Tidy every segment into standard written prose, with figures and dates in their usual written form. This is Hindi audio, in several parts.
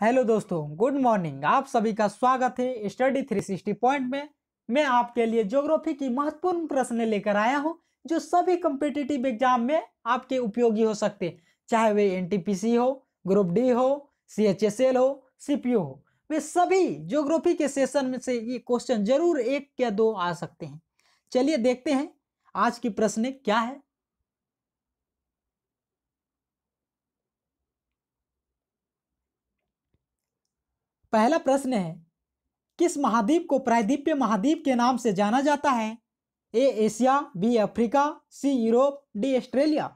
हेलो दोस्तों, गुड मॉर्निंग। आप सभी का स्वागत है स्टडी 360 पॉइंट में। मैं आपके लिए ज्योग्राफी की महत्वपूर्ण प्रश्न लेकर आया हूं जो सभी कम्पिटिटिव एग्जाम में आपके उपयोगी हो सकते हैं, चाहे वे एनटीपीसी हो, ग्रुप डी हो, सीएचएसएल हो, सीपीओ हो। वे सभी ज्योग्राफी के सेशन में से ये क्वेश्चन जरूर एक या दो आ सकते हैं। चलिए देखते हैं आज की प्रश्न क्या है। पहला प्रश्न है, किस महाद्वीप को प्रायद्वीपीय महाद्वीप के नाम से जाना जाता है? A Asia, B Africa, C Europe, D Australia.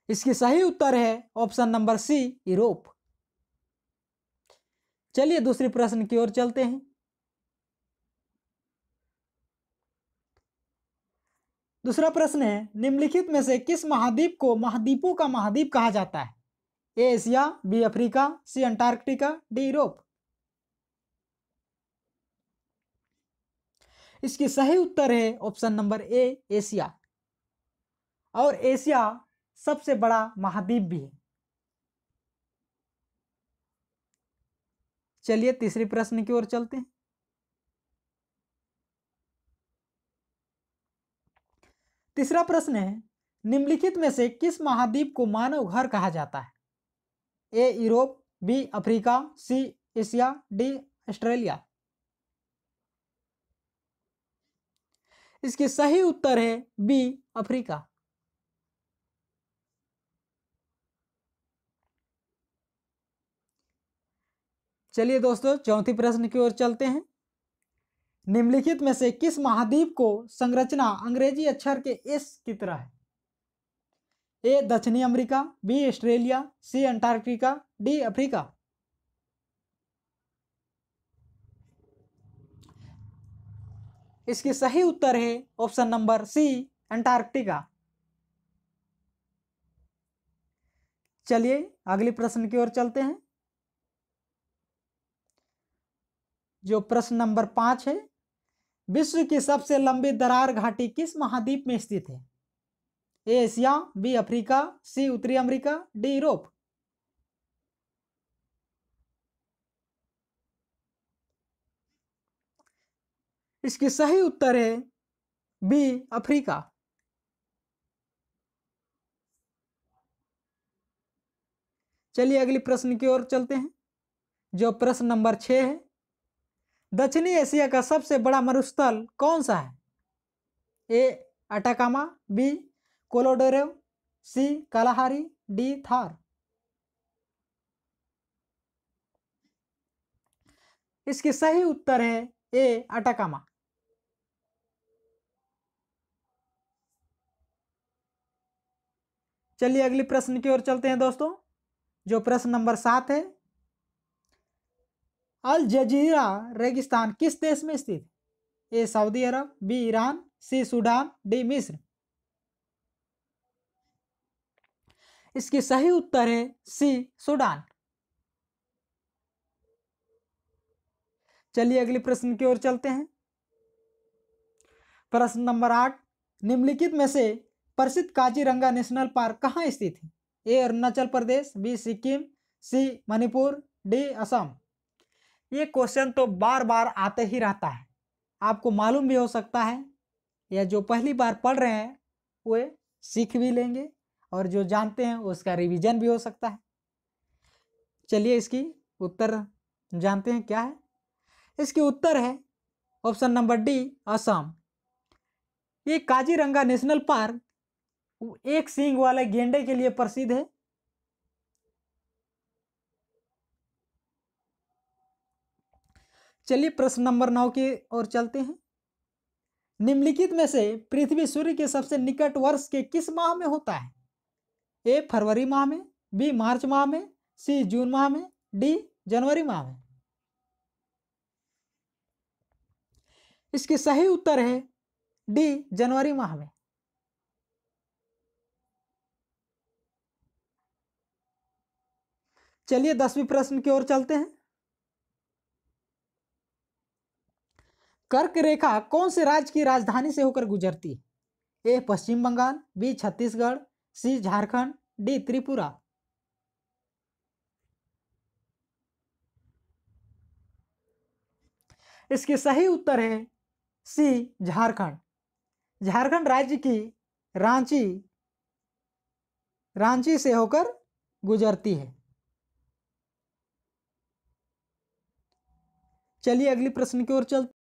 इसकी सही उत्तर है ऑप्शन नंबर सी, यूरोप। चलिए दूसरी प्रश्न की ओर चलते हैं। दूसरा प्रश्न है, निम्नलिखित में से किस महाद्वीप को महाद्वीपों का महाद्वीप कहा जाता है? A Asia, B Africa, C Antarctica, D Europe. इसकी सही उत्तर है ऑप्शन नंबर ए, एशिया। और एशिया सबसे बड़ा महाद्वीप भी है। चलिए तीसरी प्रश्न की ओर चलते हैं। तीसरा प्रश्न है, निम्नलिखित में से किस महाद्वीप को मानव घर कहा जाता है? A Europe, B Africa, C Asia, D Australia. इसकी सही उत्तर है बी, अफ्रीका। चलिए दोस्तों चौथी प्रश्न की ओर चलते हैं। निम्नलिखित में से किस महाद्वीप को संरचना अंग्रेजी अक्षर के एस की तरह है? ए दक्षिणी अमेरिका, बी ऑस्ट्रेलिया, सी अंटार्कटिका, डी अफ्रीका। इसकी सही उत्तर है ऑप्शन नंबर सी, अंटार्कटिका। चलिए अगले प्रश्न की ओर चलते हैं, जो प्रश्न नंबर 5 है। विश्व की सबसे लंबी दरार घाटी किस महाद्वीप में स्थित है? ए एशिया, बी अफ्रीका, सी उत्तरी अमेरिका, डी यूरोप। इसकी सही उत्तर है बी, अफ्रीका। चलिए अगली प्रश्न की ओर चलते हैं, जो प्रश्न नंबर 6 है। दक्षिणी एशिया का सबसे बड़ा मरुस्थल कौन सा है? ए अटाकामा, बी कोलोडोरेव, सी कालाहारी, डी थार। इसकी सही उत्तर है ए अटाकामा। चलिए अगली प्रश्न की ओर चलते हैं दोस्तों, जो प्रश्न नंबर 7 है। अल जजीरा रेगिस्तान किस देश में स्थित है? ए सऊदी अरब, बी ईरान, सी सूडान, डी मिस्र। इसकी सही उत्तर है सी, सूडान। चलिए अगली प्रश्न की ओर चलते हैं। प्रश्न नंबर 8, निम्नलिखित में से प्रसिद्ध काजीरंगा नेशनल पार्क कहाँ स्थित है? ए अरुणाचल प्रदेश, बी सिक्किम, सी मणिपुर, डी असम। ये क्वेश्चन तो बार बार आते ही रहता है, आपको मालूम भी हो सकता है, या जो पहली बार पढ़ रहे हैं वे सीख भी लेंगे, और जो जानते हैं उसका रिवीजन भी हो सकता है। चलिए इसकी उत्तर जानते हैं क्या है। इसकी उत्तर है ऑप्शन नंबर डी, असम। ये काजीरंगा नेशनल पार्क एक सींग वाले गेंडे के लिए प्रसिद्ध है। चलिए प्रश्न नंबर 9 की ओर चलते हैं। निम्नलिखित में से पृथ्वी सूर्य के सबसे निकट वर्ष के किस माह में होता है? ए फरवरी माह में, बी मार्च माह में, सी जून माह में, डी जनवरी माह में। इसकी सही उत्तर है डी, जनवरी माह में। चलिए 10वीं प्रश्न की ओर चलते हैं। कर्क रेखा कौन से राज्य की राजधानी से होकर गुजरती है? ए पश्चिम बंगाल, बी छत्तीसगढ़, सी झारखंड, डी त्रिपुरा। इसकी सही उत्तर है सी, झारखंड। झारखंड राज्य की रांची से होकर गुजरती है। चलिए अगली प्रश्न की ओर चलते